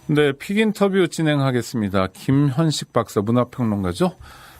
네, 픽 인터뷰 진행하겠습니다. 김현식 박사, 문화평론가죠?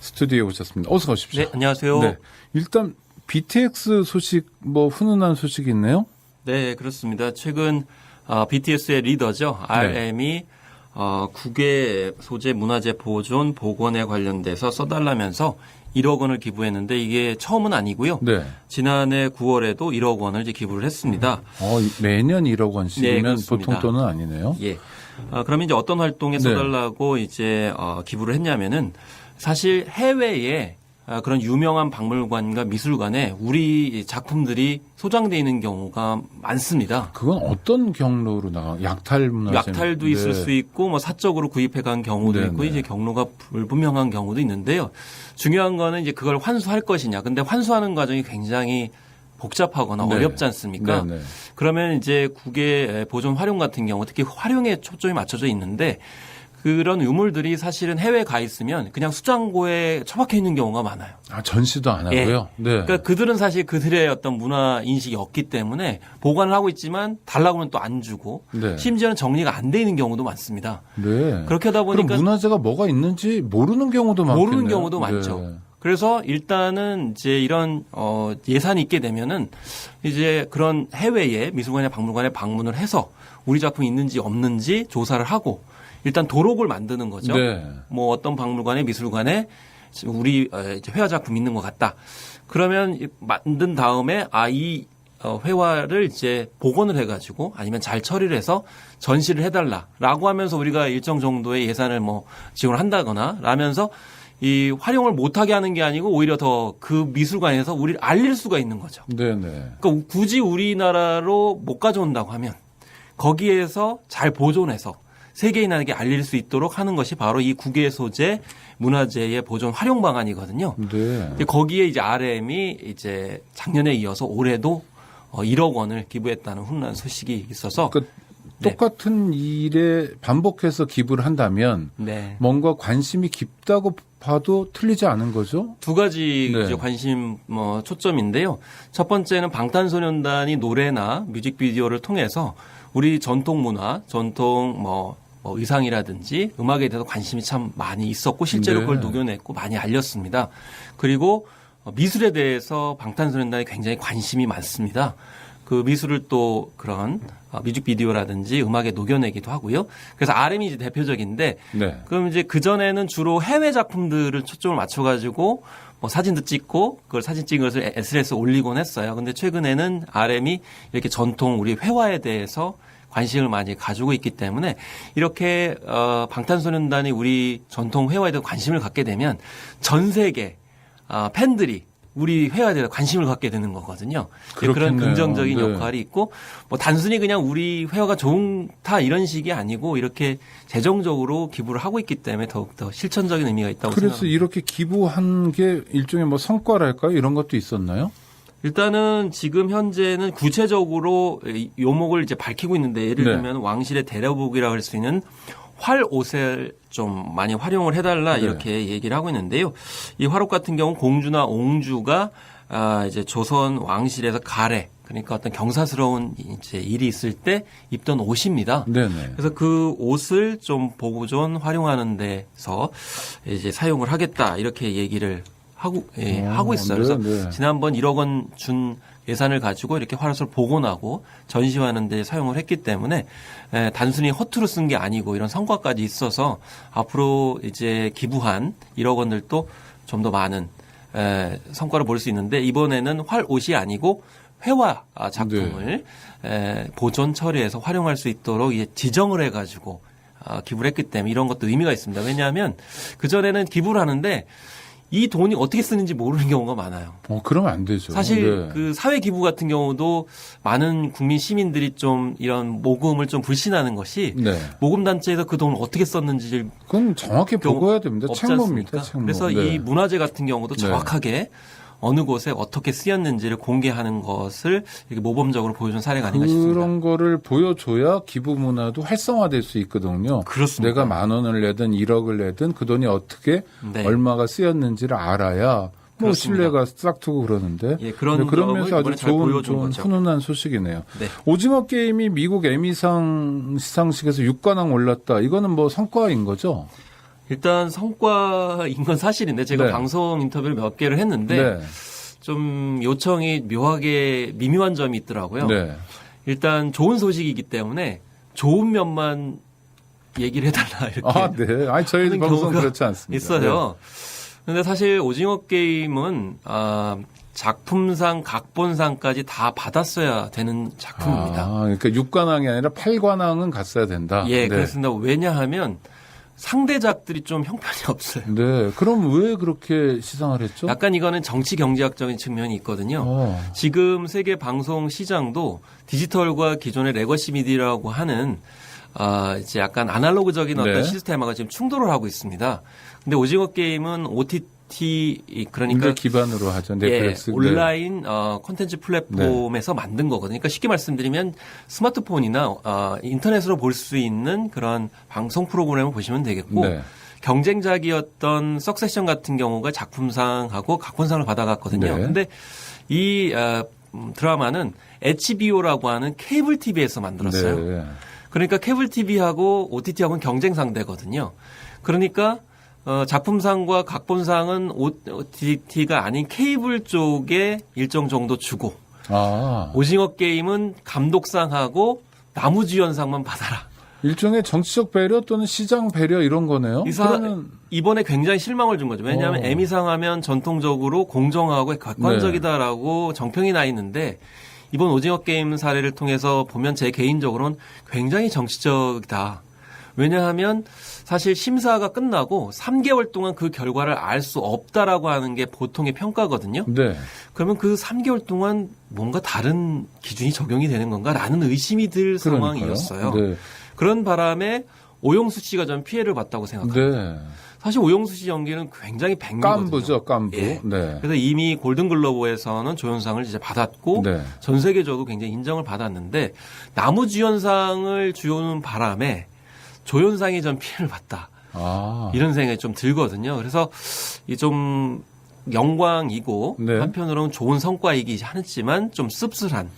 스튜디오에 오셨습니다. 어서 오십시오. 네, 안녕하세요. 네, 일단 BTS 소식, 훈훈한 소식이 있네요? 네, 그렇습니다. 최근 BTS의 리더죠. RM이 국외 소재 문화재 보존 복원에 관련돼서 써달라면서 1억 원을 기부했는데 이게 처음은 아니고요. 네. 지난해 9월에도 1억 원을 이제 기부를 했습니다. 매년 1억 원씩이면 네, 보통 돈은 아니네요. 예. 그러면 이제 어떤 활동에 써달라고 이제 기부를 했냐면은 사실 해외에 그런 유명한 박물관과 미술관에 우리 작품들이 소장되어 있는 경우가 많습니다. 그건 어떤 경로로 약탈 문화? 약탈도 있을 수 있고, 사적으로 구입해 간 경우도 있고, 이제 경로가 불분명한 경우도 있는데요. 중요한 거는 이제 그걸 환수할 것이냐. 근데 환수하는 과정이 굉장히 복잡하거나 어렵지 않습니까? 그러면 이제 국외 보존 활용 같은 경우, 특히 활용에 초점이 맞춰져 있는데, 그런 유물들이 사실은 해외에 가 있으면 그냥 수장고에 처박혀 있는 경우가 많아요. 전시도 안 하고요? 네. 그러니까 그들은 사실 그들의 어떤 문화 인식이 없기 때문에 보관을 하고 있지만 달라고 하면 또 안 주고 심지어는 정리가 안 돼 있는 경우도 많습니다. 네. 그렇게 하다 보니까 그럼 문화재가 뭐가 있는지 모르는 경우도 많겠네요. 모르는 경우도 많죠. 그래서 일단은 이제 이런 예산이 있게 되면은 이제 그런 해외의 미술관이나 박물관에 방문을 해서 우리 작품이 있는지 없는지 조사를 하고 일단 도록을 만드는 거죠. 어떤 박물관에 미술관에 우리 회화 작품 있는 것 같다. 그러면 만든 다음에 이 회화를 이제 복원을 해가지고 아니면 잘 처리를 해서 전시를 해달라라고 하면서 우리가 일정 정도의 예산을 지원을 한다거나 라면서 이 활용을 못하게 하는 게 아니고 오히려 더 그 미술관에서 우리를 알릴 수가 있는 거죠. 그러니까 굳이 우리나라로 못 가져온다고 하면 거기에서 잘 보존해서 세계인에게 알릴 수 있도록 하는 것이 바로 이 국외 소재 문화재의 보존 활용 방안이거든요. 거기에 이제 RM이 이제 작년에 이어서 올해도 1억 원을 기부했다는 훈훈한 소식이 있어서 똑같은 일에 반복해서 기부를 한다면 뭔가 관심이 깊다고 봐도 틀리지 않은 거죠? 두 가지 관심 초점인데요. 첫 번째는 방탄소년단이 노래나 뮤직비디오를 통해서 우리 전통 문화, 전통 의상이라든지 음악에 대해서 관심이 참 많이 있었고 실제로 그걸 녹여냈고 많이 알렸습니다. 그리고 미술에 대해서 방탄소년단이 굉장히 관심이 많습니다. 그 미술을 또 그런 뮤직비디오라든지 음악에 녹여내기도 하고요. 그래서 RM이 이제 대표적인데 그럼 이제 그전에는 주로 해외 작품들을 초점을 맞춰가지고 사진도 찍고 그걸 사진 찍은 것을 SNS에 올리곤 했어요. 근데 최근에는 RM이 이렇게 전통 우리 회화에 대해서 관심을 많이 가지고 있기 때문에 이렇게 방탄소년단이 우리 전통 회화에 대해서 관심을 갖게 되면 전 세계 팬들이 우리 회화에 대해서 관심을 갖게 되는 거거든요. 그런 긍정적인 역할이 있고 단순히 그냥 우리 회화가 좋다 이런 식이 아니고 이렇게 재정적으로 기부를 하고 있기 때문에 더욱더 실천적인 의미가 있다고 생각합니다. 그래서 이렇게 기부한 게 일종의 성과랄까요? 이런 것도 있었나요? 일단은 지금 현재는 구체적으로 요목을 이제 밝히고 있는데 예를 들면 왕실의 대려복이라고 할 수 있는 활옷을 좀 많이 활용을 해달라 이렇게 얘기를 하고 있는데요. 이 활옷 같은 경우 공주나 옹주가 이제 조선 왕실에서 가래 그러니까 어떤 경사스러운 이제 일이 있을 때 입던 옷입니다. 그래서 그 옷을 좀 보존 활용하는 데서 이제 사용을 하겠다 이렇게 얘기를 하고 있어요. 그래서 지난번 1억 원 준 예산을 가지고 이렇게 활옷을 복원하고 전시하는 데 사용을 했기 때문에 단순히 허투루 쓴 게 아니고 이런 성과까지 있어서 앞으로 이제 기부한 1억 원들도 좀 더 많은 성과를 볼 수 있는데 이번에는 활옷이 아니고 회화 작품을 보존 처리해서 활용할 수 있도록 이제 지정을 해가지고 기부를 했기 때문에 이런 것도 의미가 있습니다. 왜냐하면 그전에는 기부를 하는데 이 돈이 어떻게 쓰는지 모르는 경우가 많아요. 그러면 안 되죠. 사실 그 사회 기부 같은 경우도 많은 국민 시민들이 좀 이런 모금을 좀 불신하는 것이 모금 단체에서 그 돈을 어떻게 썼는지를 그건 정확히 보고해야 됩니다. 책무입니다. 책무. 그래서 이 문화재 같은 경우도 정확하게 어느 곳에 어떻게 쓰였는지를 공개하는 것을 이렇게 모범적으로 보여준 사례가 아닌가 싶습니다. 그런 거를 보여줘야 기부 문화도 활성화될 수 있거든요. 그렇습니다. 내가 10,000원을 내든 1억을 내든 그 돈이 어떻게 얼마가 쓰였는지를 알아야 뭐 신뢰가 싹트고 그러는데 예, 그런 그러면서 아주 좋은 거죠. 훈훈한 소식이네요. 네. 오징어 게임이 미국 에미상 시상식에서 6관왕 올랐다. 이거는 뭐 성과인 거죠? 일단 성과인 건 사실인데 제가 네. 방송 인터뷰를 몇 개를 했는데 네. 좀 요청이 묘하게 미묘한 점이 있더라고요. 네. 일단 좋은 소식이기 때문에 좋은 면만 얘기를 해달라 이렇게. 아, 네. 아니 저희 하는 방송은 경우가 그렇지 않습니다. 있어요. 근데 사실 오징어 게임은 작품상, 각본상까지 다 받았어야 되는 작품입니다. 그러니까 6관왕이 아니라 8관왕은 갔어야 된다. 예, 네. 그렇습니다. 왜냐하면 상대작들이 좀 형편이 없어요. 네. 그럼 왜 그렇게 시상을 했죠? 약간 이거는 정치 경제학적인 측면이 있거든요. 지금 세계 방송 시장도 디지털과 기존의 레거시 미디어라고 하는 이제 약간 아날로그적인 어떤 네. 시스템하고 지금 충돌을 하고 있습니다. 근데 오징어 게임은 OTT 그러니까 기반으로 하죠. 넷플릭스. 온라인 콘텐츠 플랫폼에서 만든 거거든요. 그러니까 쉽게 말씀드리면 스마트폰이나 인터넷으로 볼 수 있는 그런 방송 프로그램을 보시면 되겠고 네. 경쟁작이었던 석세션 같은 경우가 작품상하고 각본상을 받아갔거든요. 네. 근데 이 드라마는 HBO라고 하는 케이블 TV에서 만들었어요. 네. 그러니까 케이블 TV하고 OTT하고는 경쟁 상대거든요. 그러니까 작품상과 각본상은 OTT가 아닌 케이블 쪽에 일정 정도 주고 오징어 게임은 감독상하고 나무주연상만 받아라. 일종의 정치적 배려 또는 시장 배려 이런 거네요. 이번에 굉장히 실망을 준 거죠. 왜냐하면 에미상 하면 전통적으로 공정하고 객관적이다라고 정평이 나 있는데 이번 오징어 게임 사례를 통해서 보면 제 개인적으로는 굉장히 정치적이다. 왜냐하면 사실 심사가 끝나고 3개월 동안 그 결과를 알 수 없다라고 하는 게 보통의 평가거든요. 네. 그러면 그 3개월 동안 뭔가 다른 기준이 적용이 되는 건가라는 의심이 들 상황이었어요. 네. 그런 바람에 오영수 씨가 전 피해를 봤다고 생각합니다. 네. 사실 오영수 씨 연기는 굉장히 백미거든요. 깐부죠, 깐부. 예. 네. 그래서 이미 골든글로브에서는 조연상을 이제 받았고 네. 전 세계적으로 굉장히 인정을 받았는데 나무주연상을 주는 바람에 조연상이 전 피해를 봤다. 이런 생각이 좀 들거든요. 그래서 이 좀 영광이고 네. 한편으로는 좋은 성과이기 하지만 좀 씁쓸한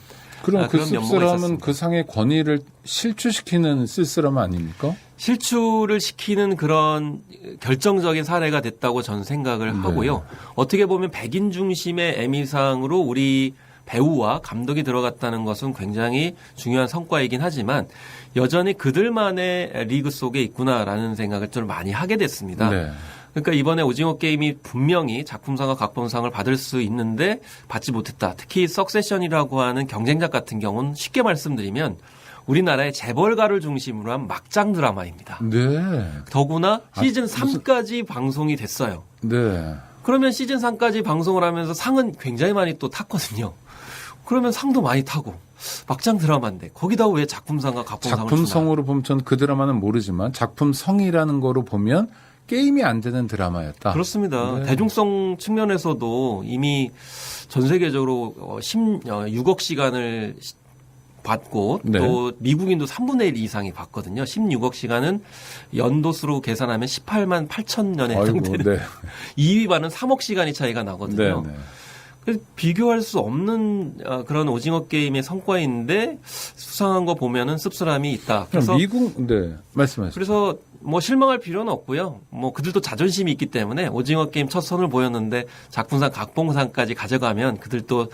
그럼 그 그런 면모가 씁쓸함은 있었습니다. 그 상의 권위를 실추시키는 쓸쓸함 아닙니까? 실추를 시키는 그런 결정적인 사례가 됐다고 저는 생각을 하고요. 어떻게 보면 백인 중심의 에미상으로 우리 배우와 감독이 들어갔다는 것은 굉장히 중요한 성과이긴 하지만 여전히 그들만의 리그 속에 있구나라는 생각을 좀 많이 하게 됐습니다. 네. 그러니까 이번에 오징어 게임이 분명히 작품상과 각본상을 받을 수 있는데 받지 못했다. 특히 석세션이라고 하는 경쟁작 같은 경우는 쉽게 말씀드리면 우리나라의 재벌가를 중심으로 한 막장 드라마입니다. 네. 더구나 시즌 3까지 방송이 됐어요. 네. 그러면 시즌 3까지 방송을 하면서 상은 굉장히 많이 또 탔거든요. 그러면 상도 많이 타고 막장 드라마인데 거기다 왜 작품상과 각본상을 작품성으로 보면 전 그 드라마는 모르지만 작품성이라는 거로 보면 게임이 안 되는 드라마였다. 그렇습니다. 네. 대중성 측면에서도 이미 전 세계적으로 16억 시간을 받고 네. 또 미국인도 3분의 1 이상이 봤거든요. 16억 시간은 연도수로 계산하면 18만 8천 년에 해당되는 네. 2위 반은 3억 시간이 차이가 나거든요. 네. 그래서 비교할 수 없는 그런 오징어 게임의 성과인데 수상한 거 보면은 씁쓸함이 있다. 그래서 미국 말씀하세요. 그래서 뭐 실망할 필요는 없고요. 뭐 그들도 자존심이 있기 때문에 오징어 게임 첫 선을 보였는데 작품상 각본상까지 가져가면 그들도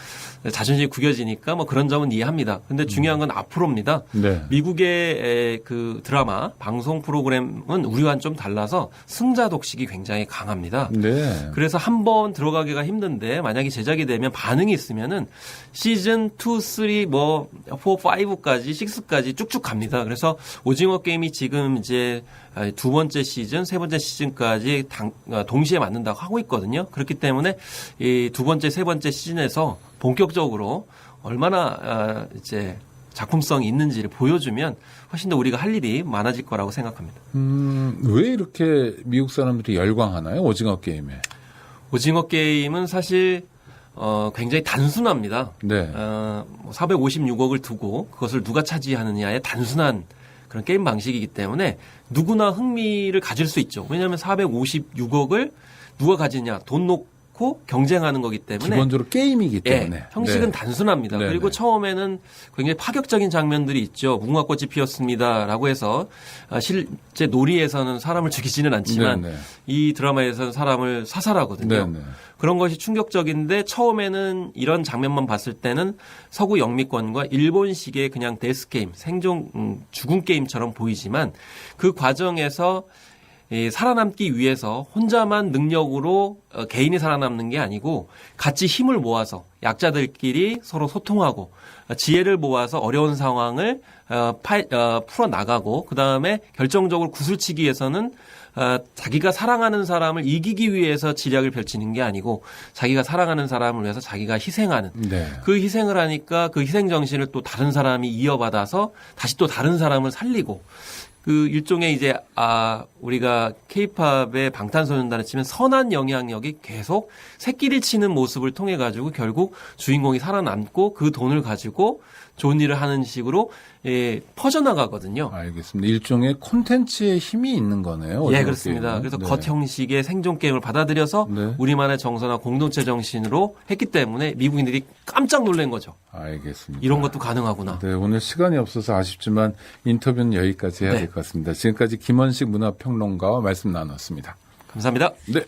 자존심이 구겨지니까 뭐 그런 점은 이해합니다. 근데 중요한 건 앞으로입니다. 네. 미국의 그 드라마 방송 프로그램은 우리와는 좀 달라서 승자 독식이 굉장히 강합니다. 네. 그래서 한 번 들어가기가 힘든데 만약에 제작이 되면 반응이 있으면은 시즌 2, 3, 뭐 4, 5까지 6까지 쭉쭉 갑니다. 그래서 오징어 게임이 지금 이제 두 번째 시즌, 세 번째 시즌까지 동시에 만든다고 하고 있거든요. 그렇기 때문에 이 두 번째, 세 번째 시즌에서 본격적으로 얼마나 이제 작품성이 있는지를 보여주면 훨씬 더 우리가 할 일이 많아질 거라고 생각합니다. 왜 이렇게 미국 사람들이 열광하나요? 오징어 게임에. 오징어 게임은 사실 굉장히 단순합니다. 네. 456억을 두고 그것을 누가 차지하느냐의 단순한 그런 게임 방식이기 때문에 누구나 흥미를 가질 수 있죠. 왜냐하면 456억을 누가 가지냐. 돈 놓고 놓고 경쟁하는 거기 때문에 기본적으로 게임이기 때문에 네, 형식은 단순합니다. 네, 그리고 네. 처음에는 굉장히 파격적인 장면들이 있죠. 무궁화꽃이 피었습니다라고 해서 실제 놀이에서는 사람을 죽이지는 않지만 네, 네. 이 드라마에서는 사람을 사살하거든요. 네, 네. 그런 것이 충격적인데 처음에는 이런 장면만 봤을 때는 서구 영미권과 일본식의 그냥 데스게임, 생존 죽음 게임처럼 보이지만 그 과정에서 살아남기 위해서 혼자만 능력으로 개인이 살아남는 게 아니고 같이 힘을 모아서 약자들끼리 서로 소통하고 지혜를 모아서 어려운 상황을 풀어나가고 그다음에 결정적으로 구슬치기 위해서는 자기가 사랑하는 사람을 이기기 위해서 지략을 펼치는 게 아니고 자기가 사랑하는 사람을 위해서 자기가 희생하는 네. 그 희생을 하니까 그 희생 정신을 또 다른 사람이 이어받아서 다시 또 다른 사람을 살리고 그 일종의 이제 우리가 케이팝의 방탄소년단을 치면 선한 영향력이 계속 새끼를 치는 모습을 통해 가지고 결국 주인공이 살아남고 그 돈을 가지고 좋은 일을 하는 식으로 퍼져나가거든요. 알겠습니다. 일종의 콘텐츠의 힘이 있는 거네요. 예, 그렇습니다. 그래서 네. 겉형식의 생존 게임을 받아들여서 네. 우리만의 정서나 공동체 정신으로 했기 때문에 미국인들이 깜짝 놀란 거죠. 알겠습니다. 이런 것도 가능하구나. 네, 오늘 시간이 없어서 아쉽지만 인터뷰는 여기까지 해야 네. 될 것 같습니다. 지금까지 김원식 문화평론가와 말씀 나눴습니다. 감사합니다. 네.